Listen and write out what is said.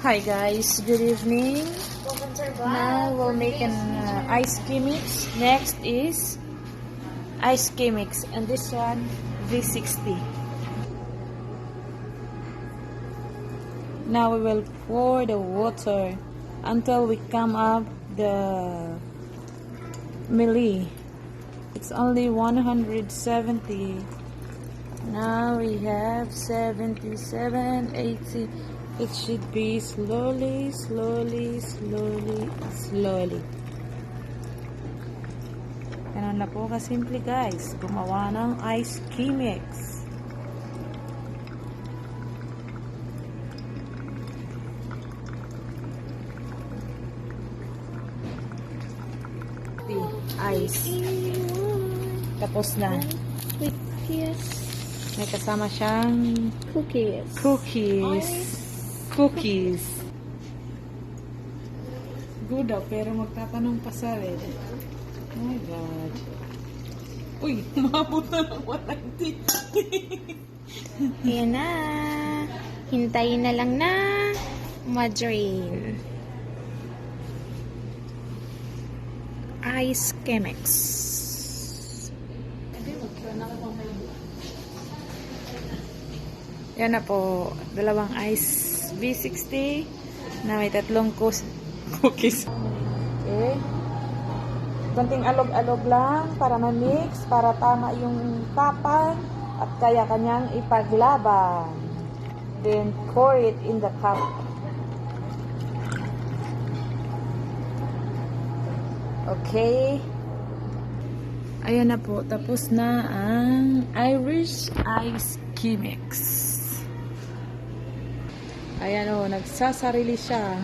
Hi guys, good evening. Now we'll make an ice Chemex. Next is ice Chemex, and this one V60. Now we will pour the water until we come up the milli. It's only 170. Now we have 77, 80. It should be slowly. Ganun na po kasimple guys, gumawa ng ice Chemex. Ice. Tapos na. May kasama siyang cookies. Good daw, pero magtatanong pa sa red. Oh my God. Uy, umabot na ng 190. Ayan na. Hintayin na lang na ma-drain. Ice Chemex. Yan na po, dalawang ice V60 na may tatlong cookies. Okay. Konting alog-alog lang para ma-mix, para tama yung tapang at kaya kanyang ipaglaban. Then pour it in the cup. Okay. Ayan na po, tapos na ang Irish Ice Chemex. Ayan o, nagsasarili siya.